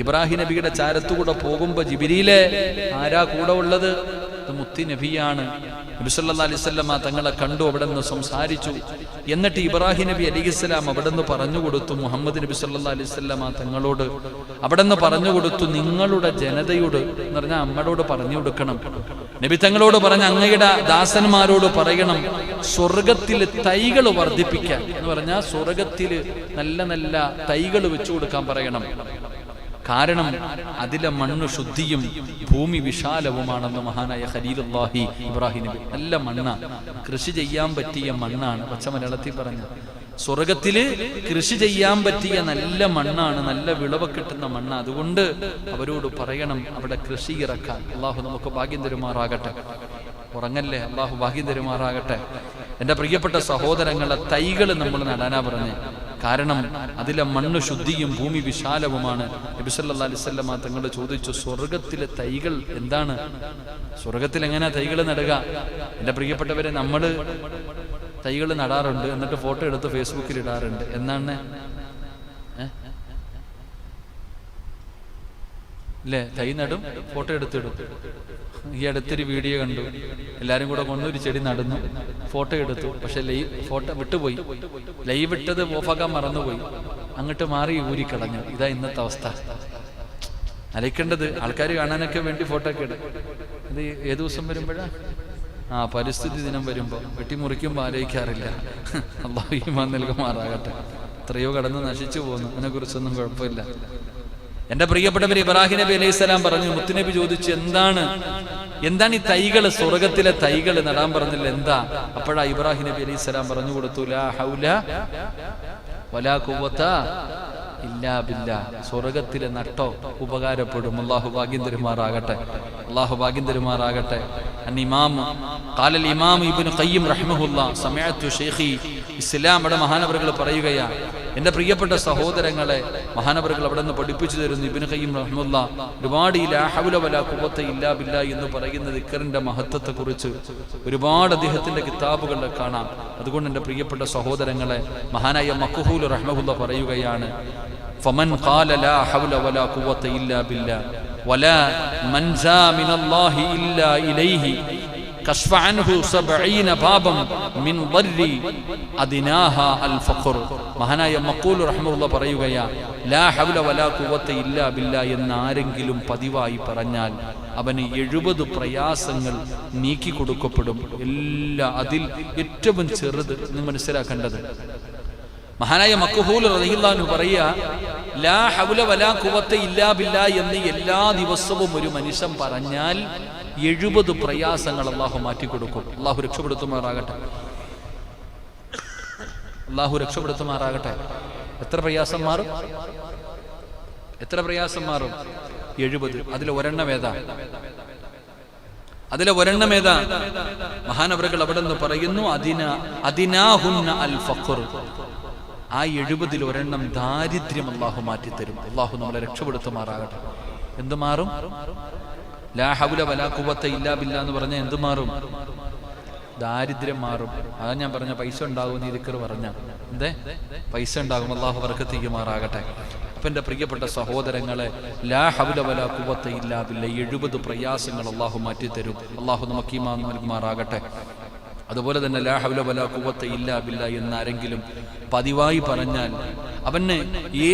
ഇബ്രാഹിം നബിയുടെ ചാരത്തുകൂടെ പോകുമ്പോ ജിബ്രീലേ ആരാ കൂടെ ഉള്ളത്? മുത്തി നബിയാണ്. നബി സല്ലല്ലാഹു അലൈഹി വസല്ലം തങ്ങളെ കണ്ടു, അവിടെ നിന്ന് സംസാരിച്ചു. എന്നിട്ട് ഇബ്രാഹിം നബി അലൈഹിസ്സലാം അവിടെ നിന്ന് പറഞ്ഞു കൊടുത്തു മുഹമ്മദ് നബി സല്ലല്ലാഹു അലൈഹി വസല്ലം തങ്ങളോട്, അവിടെ നിന്ന് പറഞ്ഞു കൊടുത്തു, നിങ്ങളുടെ ജനതയോട് എന്ന് പറഞ്ഞാൽ അമ്മയോട് പറഞ്ഞു കൊടുക്കണം. നബി തങ്ങളോട് പറഞ്ഞ അങ്ങയുടെ ദാസന്മാരോട് പറയണം, സ്വർഗത്തിൽ തൈകൾ വർദ്ധിപ്പിക്കാൻ എന്ന് പറഞ്ഞാൽ സ്വർഗത്തിൽ നല്ല നല്ല തൈകൾ വെച്ചു കൊടുക്കാൻ പറയണം. കാരണം അതിലെ മണ്ണ് ശുദ്ധിയും ഭൂമി വിശാലവുമാണെന്ന് മഹാനായ ഖലീലുല്ലാഹി ഇബ്രാഹിം നബി. നല്ല മണ്ണാണ്, കൃഷി ചെയ്യാൻ പറ്റിയ മണ്ണാണ്. പച്ച മലയാളത്തിൽ പറഞ്ഞു, സ്വർഗത്തില് കൃഷി ചെയ്യാൻ പറ്റിയ നല്ല മണ്ണാണ്, നല്ല വിളവ് കിട്ടുന്ന മണ്ണ്. അതുകൊണ്ട് അവരോട് പറയണം അവിടെ കൃഷി ഇറക്കാൻ. അള്ളാഹു നമുക്ക് ഭാഗ്യം തരുമാറാകട്ടെ. ഉറങ്ങല്ലേ, അള്ളാഹു ഭാഗ്യം തരുമാറാകട്ടെ. എൻ്റെ പ്രിയപ്പെട്ട സഹോദരങ്ങളെ, തൈകൾ നമ്മൾ നടാനാ പറഞ്ഞേ. കാരണം അതിലെ മണ്ണ് ശുദ്ധിയും ഭൂമി വിശാലവുമാണ്. നബി സല്ലല്ലാഹു അലൈഹി വസല്ലം തങ്ങൾ ചോദിച്ചു, സ്വർഗത്തിലെ തൈകൾ എന്താണ്? സ്വർഗത്തിൽ എങ്ങനെയാ തൈകൾ നടുക? എൻ്റെ പ്രിയപ്പെട്ടവരെ, നമ്മൾ തൈകൾ നടാറുണ്ട്, എന്നിട്ട് ഫോട്ടോ എടുത്ത് ഫേസ്ബുക്കിൽ ഇടാറുണ്ട്. എന്നാണ് അല്ലേ? തൈ നടും, ഫോട്ടോ എടുത്തിടും. ഈ അടുത്തൊരു വീഡിയോ കണ്ടു, എല്ലാരും കൂടെ കൊണ്ടൊരു ചെടി നടന്നു, ഫോട്ടോ എടുത്തു. പക്ഷെ ഫോട്ടോ വിട്ടുപോയി, ലൈവ് ഇട്ടത് ഓഫാക്കാൻ മറന്നുപോയി, അങ്ങോട്ട് മാറി ഊരിക്കളഞ്ഞു. ഇതാ ഇന്നത്തെ അവസ്ഥ. അലക്കേണ്ടത് ആൾക്കാർ കാണാനൊക്കെ വേണ്ടി ഫോട്ടോ ഒക്കെ ഇടും. ഇത് ഏത് ദിവസം വരുമ്പോഴാ? പരിസ്ഥിതി ദിനം വരുമ്പോ വെട്ടിമുറിക്കുമ്പോ ആലോചിക്കാറില്ല. അല്ലാഹു ഈമാൻ നൽകുമാറാകട്ടെ. എത്രയോ കടന്ന് നശിച്ചു പോകുന്നു, അതിനെ കുറിച്ചൊന്നും കുഴപ്പമില്ല. എന്റെ പ്രിയപ്പെട്ടവർ, ഇബ്രാഹിം നബി അലൈഹി സ്വലാം പറഞ്ഞു, മുത്തുനബി ചോദിച്ചു, എന്താണ് ഈ തൈകൾ, സ്വർഗത്തിലെ തൈകൾ നടാൻ പറഞ്ഞില്ല, എന്താ? അപ്പോഴാ ഇബ്രാഹിം നബി അലൈഹി സ്വലാം പറഞ്ഞു കൊടുത്തു, ലാ ഹൗല വലാ ഖുവത ഇല്ലാ ബില്ലാ. സ്വർഗത്തിലെ നട്ടോ ഉപകാരപ്പെടും. അല്ലാഹു ഭാഗ്യം തരുമാറാകട്ടെ. അല്ലാഹു ഭാഗ്യം തരുമാറാകട്ടെ. قال الإمام ابن قيم رحمه الله سمعت شيخي ഇസ്ലാമിയുടെ മഹാനവറുകൾ പറയുകയാണ്, എൻ്റെ പ്രിയപ്പെട്ട സഹോദരങ്ങളെ, മഹാനവറുകൾ അവിടെ നിന്ന് പഠിപ്പിച്ചു തരുന്നു. ഇബ്നു ഖയ്യിം റഹ്മത്തുള്ളാഹ് ഒരുപാട് ഈ ലാ ഹൗല വലാ ഖുവത ഇല്ലാ ബില്ലാ എന്ന് പറയുന്ന ദിക്റിന്റെ മഹത്വത്തെ കുറിച്ച് ഒരുപാട് അദ്ദേഹത്തിന്റെ കിതാബുകളിൽ കാണാം. അതുകൊണ്ട് എൻ്റെ പ്രിയപ്പെട്ട സഹോദരങ്ങളെ, മഹാനായ മഖ്ഹൂൽ റഹ്മത്തുള്ളാഹ് പറയുകയാണ്, ഫമൻ ഖാല ലാ ഹൗല വലാ ഖുവത ഇല്ലാ ബില്ലാ വലാ മൻസാ മിനല്ലാഹി ഇല്ലാ ഇലൈഹി കശ്ഫ അൻഹു 70 ബാബം മിൻ ദർരി അദിനാഹ അൽ ഫഖർ. മഹാനായ മഖൂൽ റഹ്മത്തുള്ളാഹി പറയുകയാ, ലാ ഹൗല വലാ ഖുവത ഇല്ലാ ബില്ലാ എന്ന് ആരെങ്കിലും പതിവായി പറഞ്ഞാൽ അവന് 70 പ്രയാസങ്ങൾ നീക്കി കൊടുക്കപ്പെടും. അതിൽ ഏറ്റവും ചെറുത് നിങ്ങൾ മനസ്സിലാക്കേണ്ടത്, മഹാനായ മഖ്ഹൂൽ റളിയല്ലാഹു അൻഹു പറയാ, ലാ ഹൗല വലാ ഖുവത ഇല്ലാ ബില്ലാ എന്ന് എല്ലാ ദിവസവും ഒരു മനുഷ്യൻ പറഞ്ഞാൽ 70 പ്രയാസങ്ങൾ അല്ലാഹു മാറ്റിക്കൊടുക്കും. അല്ലാഹു രക്ഷപ്പെടുത്തുമാറാകട്ടെ, അല്ലാഹു രക്ഷപ്പെടുത്തുമാറാകട്ടെ. എത്ര പ്രയാസം മാറും? എത്ര പ്രയാസം മാറും? 70. അതിലെ ഒരെണ്ണമേതാ? മഹാനവറുകൾ അവിടെ നിന്ന് പറയുന്നു, അദിനാഹുന്ന അൽ ഫഖർ. ആ 70 ഒരെണ്ണം ദാരിദ്ര്യം അല്ലാഹു മാറ്റിത്തരും. അല്ലാഹു നമ്മളെ രക്ഷപ്പെടുത്തുമാറാകട്ടെ. എന്തു മാറും? ലാ ഹൗല വലാ ഖുവത ഇല്ലാ ബില്ലാ എന്ന് പറഞ്ഞാൽ എന്തു മാറും? ദാരിദ്ര്യം മാറും. അതാ ഞാൻ പറഞ്ഞ പൈസ ഉണ്ടാകും. ഈ ദിക്ർ പറഞ്ഞ എന്തേ? പൈസ ഉണ്ടാകും. അല്ലാഹു ബർക്കത്ത് ചെയ്യുമാറാകട്ടെ. അപ്പൊ എന്റെ പ്രിയപ്പെട്ട സഹോദരങ്ങളെ, ലാ ഹൗല വലാ ഖുവത ഇല്ലാ ബില്ലാ 70 പ്രയാസങ്ങൾ അല്ലാഹു മാറ്റിത്തരും. അല്ലാഹു നമുക്ക് ഈമാൻ നൽകുമാറാകട്ടെ. അതുപോലെ തന്നെ ലാ ഹൗല വലാ ഖുവത ഇല്ലാ ബില്ലാ എന്നാരെങ്കിലും പതിവായി പറഞ്ഞാൽ അവന്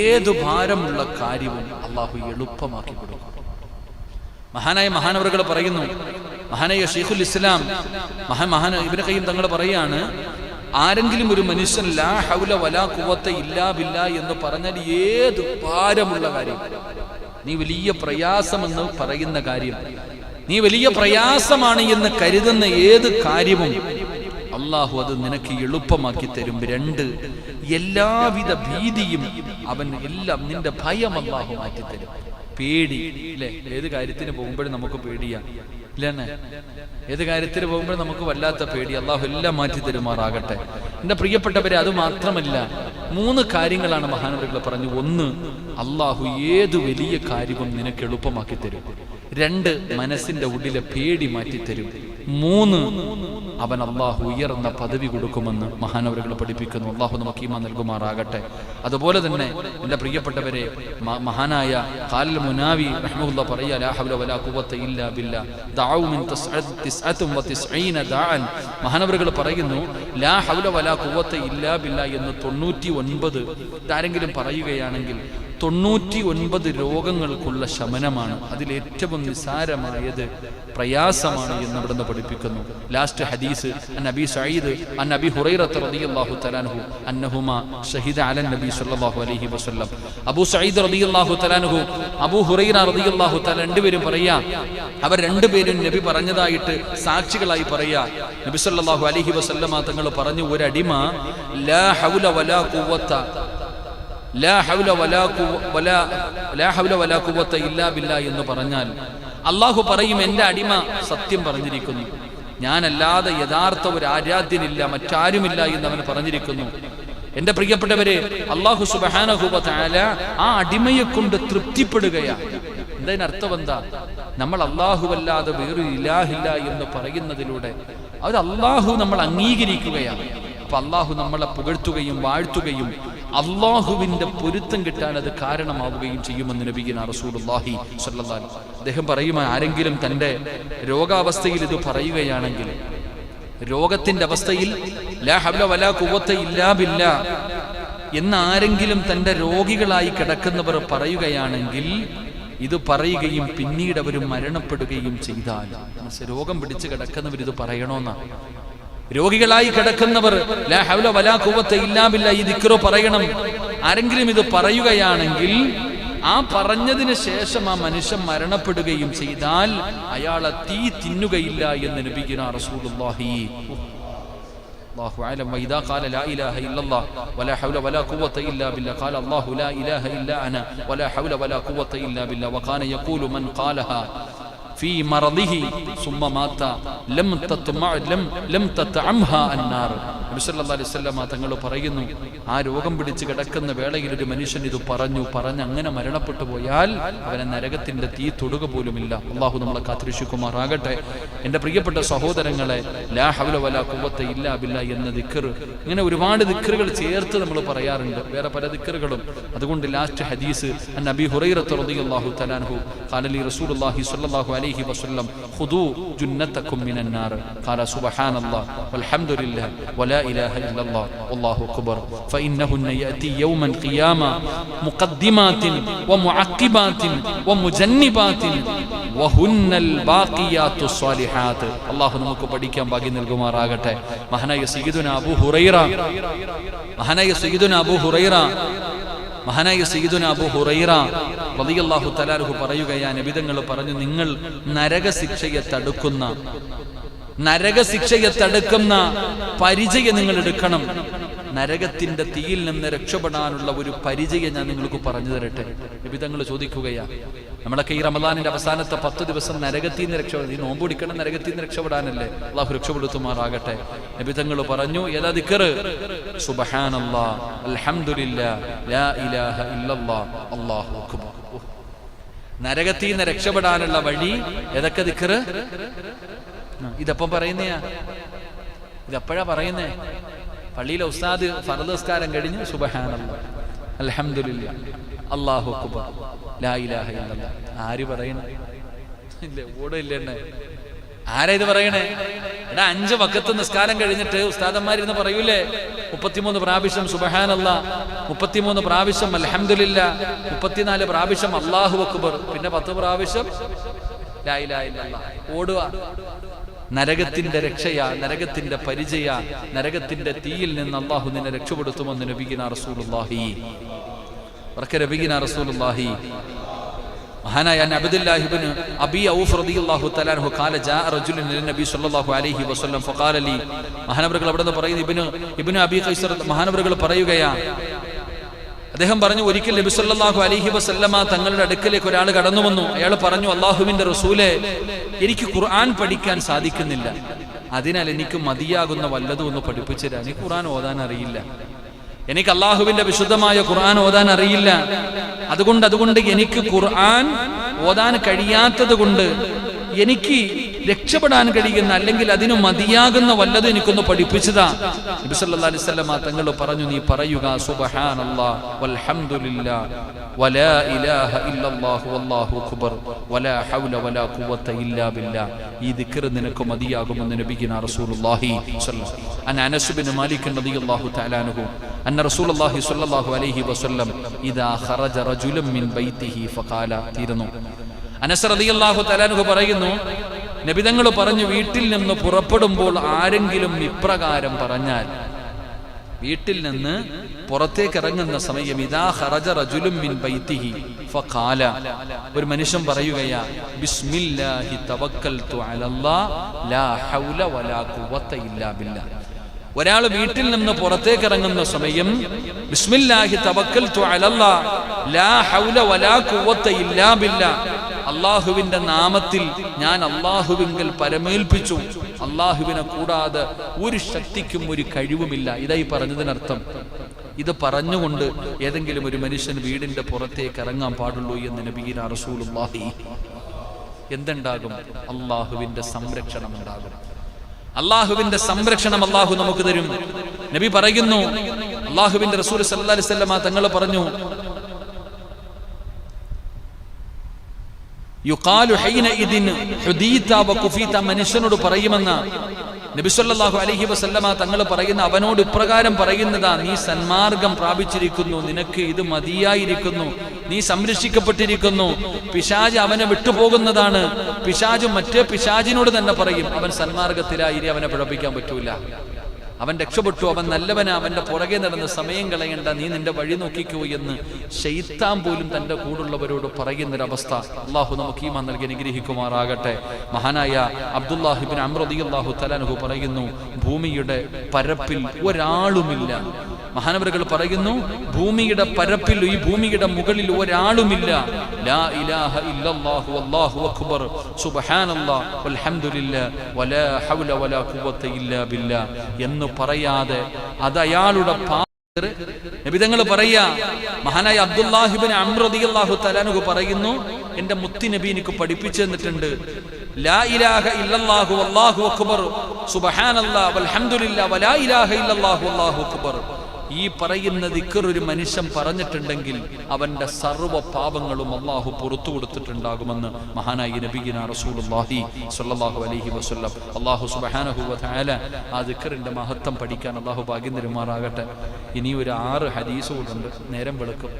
ഏതു ഭാരമുള്ള കാര്യവും അല്ലാഹു എളുപ്പമാക്കി കൊടുക്കും. മഹാനവറുകൾ പറയുന്നു, മഹാനായ ശൈഖുൽ ഇസ്ലാം ഇബ്നു ഖയ്യിം തങ്ങൾ പറയാണ്, ആരെങ്കിലും ഒരു മനുഷ്യൻ ലാ ഹൗല വലാ ഖുവത ഇല്ലാ ബില്ലാ എന്ന് പറഞ്ഞാൽ ഏത് ഭാരമുള്ള കാര്യം, നീ വലിയ പ്രയാസമെന്ന് പറയുന്ന കാര്യം, നീ വലിയ പ്രയാസമാണ് എന്ന് കരുതുന്ന ഏത് കാര്യവും അല്ലാഹു അത് നിനക്ക് എളുപ്പമാക്കി തരും. 2, എല്ലാവിധ ഭീതിയും അവൻ എല്ലാം നിന്റെ ഭയം അല്ലാഹു മാറ്റിത്തരും. പേടി അല്ലേ? ഏത് കാര്യത്തിന് പോകുമ്പോഴും നമുക്ക് പേടിയാ ഇല്ലേ? ഏത് കാര്യത്തിന് പോകുമ്പോഴും നമുക്ക് വല്ലാത്ത പേടി. അല്ലാഹു എല്ലാം മാറ്റി തരുമാറാകട്ടെ. എന്റെ പ്രിയപ്പെട്ടവരെ, അത് മാത്രമല്ല 3 കാര്യങ്ങളാണ് മഹാനവറുകൾ പറഞ്ഞു. 1, അല്ലാഹു ഏത് വലിയ കാര്യവും നിനക്ക് എളുപ്പമാക്കി തരും. 2, മനസ്സിന്റെ ഉള്ളിലെ പേടി മാറ്റിത്തരും. 3, അവൻ അല്ലാഹു ഉയർന്ന പദവി കൊടുക്കുമെന്ന് മഹാനവറുകൾ പഠിപ്പിക്കുന്നു. അല്ലാഹു നമുക്ക് ഈമാൻ നൽകുമാറാകട്ടെ. അതുപോലെ തന്നെ എന്റെ പ്രിയപ്പെട്ടവരെ, മഹാനായ ഖാലിൽ മുനാവി റഹ്മത്തുള്ളാഹി പറയാ, ലാ ഹൗല വലാ ഖുവത ഇല്ലാ ബില്ലാ ദഅഉ മിൻ 99 ദഅൻ. മഹാനവറുകൾ പറയുന്നു, ലാ ഹൗല വലാ ഖുവത ഇല്ലാ ബില്ലാ എന്ന് 99 ഇതാരെങ്കിലും പറയുകയാണെങ്കിൽ 99 രോഗങ്ങൾക്കുള്ള ശമനമാണ്. അതിലേറ്റവും നിസാരമായത് പ്രയാസമാണ് എന്ന് ഇവിടുന്ന് പഠിപ്പിക്കുന്നു. ലാസ്റ്റ് ഹദീസ് നബി സഈദ് നബി ഹുറൈറ റളിയല്ലാഹു തആല അൻഹു അന്നഹുമാ ഷഹിദ അല നബി സല്ലല്ലാഹു അലൈഹി വസല്ലം. അബൂ സഈദ് റളിയല്ലാഹു തആല അൻഹു അബൂ ഹുറൈറ റളിയല്ലാഹു തആല രണ്ടുപേരും പറയാ, അവർ രണ്ടുപേരും നബി പറഞ്ഞതായിട്ട് സാക്ഷികളായി പറയാ. നബി സല്ലല്ലാഹു അലൈഹി വസല്ലമ തങ്ങൾ പറഞ്ഞു, ഒരടിമ ലാ ഹൗല വലാ ഖുവത ഇല്ലാ ബില്ലാ എന്ന് പറഞ്ഞാൽ അല്ലാഹു പറയും, എന്റെ അടിമ സത്യം പറഞ്ഞിരിക്കുന്നു, ഞാനല്ലാതെ യഥാർത്ഥ ഒരു ആരാധ്യനില്ല, മറ്റാരുമില്ല എന്ന് അവൻ പറഞ്ഞിരിക്കുന്നു. എന്റെ പ്രിയപ്പെട്ടവരെ, അല്ലാഹു സുബ്ഹാനഹു വ തആല ആ അടിമയെ കൊണ്ട് തൃപ്തിപ്പെടുകയാണ്. അതിനർത്ഥം എന്താ? നമ്മൾ അല്ലാഹുവല്ലാതെ വേറൊരു ഇലാഹില്ല എന്ന് പറയുന്നതിലൂടെ അത് അല്ലാഹു നമ്മൾ അംഗീകരിക്കുകയാണ്. അപ്പൊ അല്ലാഹു നമ്മളെ പുകഴ്ത്തുകയും വാഴ്ത്തുകയും അല്ലാഹുവിന്റെ പൊരുത്തം കിട്ടാൻ അത് കാരണമാവുകയും ചെയ്യുമെന്ന് നബിയുനാ റസൂലുള്ളാഹി സ്വല്ലല്ലാഹു അലൈഹി വസല്ലം. അദ്ദേഹം പറയും, ആരെങ്കിലും തന്റെ രോഗാവസ്ഥയിൽ ഇത് പറയുകയാണെങ്കിൽ, രോഗത്തിന്റെ അവസ്ഥയിൽ ലാ ഹൗല വലാ ഖുവത ഇല്ലാ ബില്ലാ എന്ന് ആരെങ്കിലും തന്റെ രോഗികളായി കിടക്കുന്നവർ പറയുകയാണെങ്കിൽ, ഇത് പറയുകയും പിന്നീട് അവർ മരണപ്പെടുകയും ചെയ്താൽ, രോഗം പിടിച്ച് കിടക്കുന്നവർ ഇത് പറയണമെന്നാണ്. രോഗികളായി കിടക്കുന്നവർ ലാ ഹൗല വലാ ഖുവത ഇല്ലാ ബില്ലാ ഈ ദിക്ർ പറയണം. ആരെങ്കിലും ഇത് പറയുകയാണെങ്കിൽ ആ പറഞ്ഞതിന് ശേഷം ആ മനുഷ്യൻ മരണപ്പെടുകയും ചെയ്താൽ അയാളെ തീ തിന്നുകയില്ല എന്ന് നബിയുനാ റസൂലുള്ളാഹി അല്ലാഹു അലം. വഇദാ ഖാല ലാ ഇലാഹ ഇല്ലല്ലാഹ് വലാ ഹൗല വലാ ഖുവത ഇല്ലാ ബില്ലാഹ് ഖാല അല്ലാഹു ലാ ഇലാഹ ഇല്ലാ അന വലാ ഹൗല വലാ ഖുവത ഇല്ലാ ബില്ലാഹ് വകാന യഖൂലു മൻ ഖാലഹാ في مرضه ثم مات لم تطعمها النار. നബി സല്ലല്ലാഹു അലൈഹി വസല്ലം തങ്ങൾ പറയുന്നു, ആ രോഗം പിടിച്ച് കിടക്കുന്ന വേളയിൽ ഒരു മനുഷ്യൻ ഇത് പറഞ്ഞ് അങ്ങനെ മരണപ്പെട്ടു പോയാൽ അവനെ നരകത്തിന്റെ തീ തൊടുക പോലുമില്ല. അള്ളാഹു നമ്മളെ കാത്തിരക്ഷിക്കുമാറാകട്ടെ. എൻ്റെ പ്രിയപ്പെട്ട സഹോദരങ്ങളെ, ലാ ഹൗല വലാ ഖുവത ഇല്ലാ ബില്ലാഹ് എന്ന ദിക്ർ, ഇങ്ങനെ ഒരുപാട് ദിക്റുകൾ ചേർത്ത് നമ്മൾ പറയാറുണ്ട്, വേറെ പല ദിക്റുകളും. അതുകൊണ്ട് ലാസ്റ്റ് ഹദീസ് അൻ അബീ ഹുറൈറ റളിയല്ലാഹു തആല അൻഹു ഖാല ലി റസൂലുള്ളാഹി സ്വല്ലല്ലാഹു അലൈഹി വസല്ലം ഖുദൂ ജുന്നതകും മിനൻ നാർ ഖാല സുബ്ഹാനല്ലാഹ് വൽഹംദുലില്ലാഹ് വലാ ഇലാഹ ഇല്ലല്ലാഹ് വല്ലാഹു അക്ബർ ഫഇന്നഹുന്ന യഅതി യൗമൽ ഖിയാമ മുഖദ്ദിമാത്തിൻ വമുഅഖിബാത്തിൻ വമുജന്നിബാത്തിൻ വഹുന്നൽ ബാഖിയാത്തുസ് സ്വാലിഹാത്ത്. അല്ലാഹു നമുക്ക് പഠിക്കാൻ ഭാഗ്യം നൽകുമാറാകട്ടെ. മഹാനായ സയ്യിദുനാ അബൂ ഹുറൈറ റളിയല്ലാഹു തആല അൻഹു പറയുകയാ, നബിതങ്ങൾ പറഞ്ഞു, നിങ്ങൾ നരകശിക്ഷയെ തടുക്കുന്ന പരിചയം നിങ്ങൾ എടുക്കണം. നരകത്തിന്റെ തീയിൽ നിന്ന് രക്ഷപ്പെടാനുള്ള ഒരു പരിചയം ഞാൻ നിങ്ങൾക്ക് പറഞ്ഞു തരട്ടെ. നബിതങ്ങൾ ചോദിക്കുകയാ, നമ്മളൊക്കെ ഈ റമദാനിന്റെ അവസാനത്തെ 10 ദിവസം നരകത്തിൽ നിന്ന് രക്ഷപ്പെടാൻ, ഈ നോമ്പ് പിടിക്കണം നരകത്തിൽ നിന്ന് രക്ഷപ്പെടാനല്ലേ, അല്ലാഹു രക്ഷപ്പെടുത്തുമാറാകട്ടെ. നബിതങ്ങൾ പറഞ്ഞു, ഏതാ ദിക്ർ? സുബ്ഹാനല്ലാഹ് അൽഹംദുലില്ലാഹ് ലാ ഇലാഹ ഇല്ലല്ലാഹ് അല്ലാഹു അക്ബർ. നരകത്തിൽ നിന്ന് രക്ഷപ്പെടാനുള്ള വഴി ഏതൊക്കെ ദിക്ർ? ഇതെപ്പം പറയുന്നയാ? ഇതെപ്പോഴാ പറയുന്നേ? പള്ളിയിലെ ഉസ്താദ് ഫർദ് നിസ്കാരം കഴിഞ്ഞ് സുബ്ഹാനല്ലാഹ് അൽഹംദുലില്ലാഹ് അല്ലാഹു അക്ബർ ലാ ഇലാഹ ഇല്ലല്ലാഹ്. ആര് പറയണേ? ഇല്ല, ഓടില്ലേ? ആരാ ഇത് പറയണേ? എടാ, 5 വഖത്ത് നിസ്കാരം കഴിഞ്ഞിട്ട് ഉസ്താദന്മാരിന്ന് പറയൂലേ 33 പ്രാവശ്യം സുബ്ഹാനല്ലാഹ്, 33 പ്രാവശ്യം അൽഹംദുലില്ലാഹ്, 34 പ്രാവശ്യം അല്ലാഹു അക്ബർ, പിന്നെ 10 പ്രാവശ്യം ലാ ഇലാഹ ഇല്ലല്ലാഹ്. ഓടുക. നരകത്തിന്റെ രക്ഷയാ, നരകത്തിന്റെ പരിചയ, നരകത്തിന്റെ തീയിൽ നിന്ന് അല്ലാഹു നിന്നെ രക്ഷപ്പെടുത്തുമെന്ന് നബിയിനാ റസൂലുള്ളാഹി. മഹാനായ അബ്ദുല്ലാഹി ഇബ്നു അബീ ഔഫ് റളിയല്ലാഹു തആല അൻഹു ഖാല ജാഅ റജുലുൻ നബി സല്ലല്ലാഹു അലൈഹി വസല്ലം ഫഖാല ലി. മഹാനവറുകൾ അവിടെ നിന്ന് പറയുന്നു, ഇബ്നു അബീ ഖൈസർ മഹാനവറുകൾ പറയുകയാ, അദ്ദേഹം പറഞ്ഞു, ഒരിക്കൽ നബി സല്ലല്ലാഹു അലൈഹി വസല്ലമ തങ്ങളുടെ അടുക്കലേക്ക് ഒരാൾ കടന്നു വന്നു. അയാൾ പറഞ്ഞു, അല്ലാഹുവിന്റെ റസൂലേ, എനിക്ക് ഖുർആൻ പഠിക്കാൻ സാധിക്കുന്നില്ല, അതിനാൽ എനിക്ക് മതിയാകുന്ന വല്ലതും ഒന്ന് പഠിപ്പിച്ചു തരാൻ. എനിക്ക് ഖുർആൻ ഓതാൻ അറിയില്ല, എനിക്ക് അല്ലാഹുവിന്റെ വിശുദ്ധമായ ഖുർആൻ ഓതാൻ അറിയില്ല. അതുകൊണ്ട് എനിക്ക് ഖുർആൻ ഓതാൻ കഴിയാത്തത് കൊണ്ട് എനിക്ക് രക്ഷപ്പെടാൻ കഴിയുന്ന, അല്ലെങ്കിൽ അതിന് മതിയാകുന്ന വല്ലതും എനിക്കൊന്ന് പഠിപ്പിച്ചതാ. നബി സല്ലല്ലാഹു അലൈഹി വസല്ലം തങ്ങൾ പറഞ്ഞു, നീ പറയുക സുബ്ഹാനല്ലാഹ് വൽഹംദുലില്ലാഹ് വലാ ഇലാഹ ഇല്ലല്ലാഹു വല്ലാഹു അക്ബർ വലാ ഹൗല വലാ ഖുവത ഇല്ലാ ബില്ലാഹ്. ഈ ദിക്ർ നിനക്ക് മതിയാകുമെന്ന് നബിയിനാ റസൂലുള്ളാഹി സ്വല്ലല്ലാഹു അലൈഹി വസല്ലം. അൻ അനസ് ബിൻ മാലിക് റളിയല്ലാഹു തആല അൻഹു അന്ന റസൂലുള്ളാഹി സ്വല്ലല്ലാഹു അലൈഹി വസല്ലം ഇദാ ഖറജ റജുലുൻ മിൻ ബൈതിഹി ഫഖാല. തീരുന്നു. അനസ് റളിയല്ലാഹു തആല അൻഹു പറയുന്നു, നബിതങ്ങൾ പറഞ്ഞു, വീട്ടിൽ നിന്ന് പുറപ്പെടുമ്പോൾ ആരെങ്കിലും ഇപ്രകാരം പറഞ്ഞാൽ, വീട്ടിൽ നിന്ന് പുറത്തേക്ക് ഇറങ്ങുന്ന സമയം, ഇദാ ഖറജ റജുലുൻ മിൻ ബൈതിഹി ഫഖാല, ഒരു മനുഷ്യൻ പറയുകയാ, ബിസ്മില്ലാഹി തവക്കൽതു അലല്ലാഹ് ലാ ഹൗല വലാ ഖുവത ഇല്ലാ ബില്ലാഹ്. ഒരാൾ വീട്ടിൽ നിന്ന് പുറത്തേക്ക് ഇറങ്ങുന്ന സമയം ബിസ്മില്ലാഹി തവക്കൽതു അലല്ലാഹ് ലാ ഹൗല വലാ ഖുവത ഇല്ലാ ബില്ലാഹ്, അല്ലാഹുവിന്റെ നാമത്തിൽ ഞാൻ അല്ലാഹുവിങ്കൽ പരമേൽപ്പിച്ചു, അല്ലാഹുവിനെ കൂടാതെ ഒരു ശക്തിക്കും ഒരു കഴിവുമില്ല. ഇതായി പറഞ്ഞതിനർത്ഥം. ഇത് പറഞ്ഞുകൊണ്ട് ഏതെങ്കിലും ഒരു മനുഷ്യൻ വീടിന്റെ പുറത്തേക്ക് ഇറങ്ങാൻ പാടുള്ളൂ എന്ന് നബിയിനാ റസൂലുള്ളാഹി. എന്തുണ്ടാകും? അല്ലാഹുവിന്റെ സംരക്ഷണം ഉണ്ടാകും. അല്ലാഹുവിന്റെ സംരക്ഷണം അല്ലാഹു നമുക്ക് തരും. നബി പറയുന്നു, അല്ലാഹുവിന്റെ റസൂൽ സല്ലല്ലാഹു അലൈഹി വസല്ലം തങ്ങൾ പറഞ്ഞു, യുഖാലു ഹൈനഇദിൻ ഹുദീത വകുഫീത, മനുഷ്യനോട് പറയുമെന്ന് നബി സല്ലല്ലാഹു അലൈഹി വസല്ലമ തങ്ങൾ പറയുന്ന, അവനോട് ഇപ്രകാരം പറയുന്നതാ, നീ സന്മാർഗം പ്രാപിച്ചിരിക്കുന്നു, നിനക്ക് ഇത് മതിയായിരിക്കുന്നു, നീ സംരക്ഷിക്കപ്പെട്ടിരിക്കുന്നു. പിശാച് അവനെ വിട്ടുപോകുന്നതാണ്. പിശാചും മറ്റേ പിശാചിനോട് തന്നെ പറയും, അവൻ സന്മാർഗത്തിലായി, അവനെ പിഴപ്പിക്കാൻ പറ്റൂല, അവൻ രക്ഷപ്പെട്ടു, അവൻ നല്ലവനാ, അവന്റെ പുറകെ നടന്ന് സമയം കളയണ്ട, നീ നിന്റെ വഴി നോക്കിക്കോ എന്ന് ശൈത്താൻ പോലും തന്റെ കൂടുള്ളവരോട് പറയുന്നൊരവസ്ഥ. അള്ളാഹു നമുക്ക് ഈമാൻ നൽകി അനുഗ്രഹിക്കുമാറാകട്ടെ. മഹാനായ അബ്ദുല്ലാഹി ഇബ്നു അംർ റളിയല്ലാഹു തആല അൻഹു പറയുന്നു, ഭൂമിയുടെ പരപ്പിൽ ഒരാളുമില്ല, മഹാനവറുകൾ പറയുന്നു, ഭൂമിയുടെ പരപ്പിൽ, ഈ ഭൂമിയുടെ മുകളിൽ ഒരാളുമില്ല ലാ ഇലാഹ ഇല്ലല്ലാഹു വല്ലാഹു അക്ബർ സുബ്ഹാനല്ലാഹ് വൽഹംദുലില്ലാഹ് വലാ ഹൗല വലാ ഖുവത ഇല്ലാ ബില്ലാഹ് എന്ന് പറയാതെ അത് അയാളുടെ നബിതങ്ങൾ പറയാ. മഹാനായ അബ്ദുല്ലാഹി ഇബ്നു അംർ റളിയല്ലാഹു തആല അൻഹു പറയുന്നു, എന്റെ മുത്തി നബി എനിക്ക് പഠിപ്പിച്ചു തന്നിട്ടുണ്ട്, ലാ ഇലാഹ ഇല്ലല്ലാഹു വല്ലാഹു അക്ബർ സുബ്ഹാനല്ലാഹ് വൽഹംദുലില്ലാഹ് വലാ ഇലാഹ ഇല്ലല്ലാഹു വല്ലാഹു അക്ബർ. ഈ പറയുന്ന ദിക്ർ ഒരു മനുഷ്യൻ പറഞ്ഞിട്ടുണ്ടെങ്കിൽ അവന്റെ സർവ്വ പാപങ്ങളും അല്ലാഹു പുറത്തു കൊടുത്തിട്ടുണ്ടാകുമെന്ന് മഹാനായ നബിയിന റസൂലുള്ളാഹി സ്വല്ലല്ലാഹു അലൈഹി വസല്ലം. അല്ലാഹു സുബ്ഹാനഹു വ തആല ആ ദിക്റിന്റെ മഹത്വം പഠിക്കാൻ അല്ലാഹു ഭാഗ്യം തരുമാറാകട്ടെ. ഇനി ഒരു 6 ഹദീസുകളുണ്ട്, നേരം വെളുക്കും.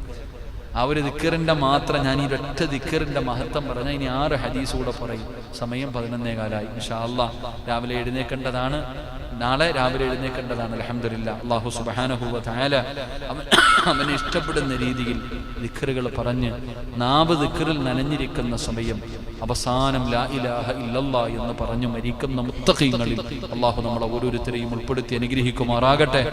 ആ ഒരു ദിക്റിന്റെ മാത്രം ഞാൻ ഈ ഒറ്റ ദിക്റിന്റെ മഹത്വം പറഞ്ഞാൽ ഇനി 6 ഹദീസ് കൂടെ പറയും. സമയം 11:15 ഇൻഷാ അല്ലാഹ്. രാവിലെ എഴുന്നേക്കേണ്ടതാണ്, നാളെ രാവിലെ എഴുന്നേക്കേണ്ടതാണ്. അൽഹംദുലില്ലാഹ്. അല്ലാഹു സുബ്ഹാനഹു വ തആല അവന് ഇഷ്ടപ്പെടുന്ന രീതിയിൽ ദിക്റുകൾ പറഞ്ഞ് നാവ് ദിക്റിൽ നനഞ്ഞിരിക്കുന്ന സമയം അവസാനം ലാ ഇലാഹ ഇല്ലല്ലാഹ് എന്ന് പറഞ്ഞു മരിക്കുന്ന മുത്തഖീങ്ങളിൽ അല്ലാഹു നമ്മളെ ഓരോരുത്തരെയും ഉൾപ്പെടുത്തി അനുഗ്രഹിക്കുമാറാകട്ടെ.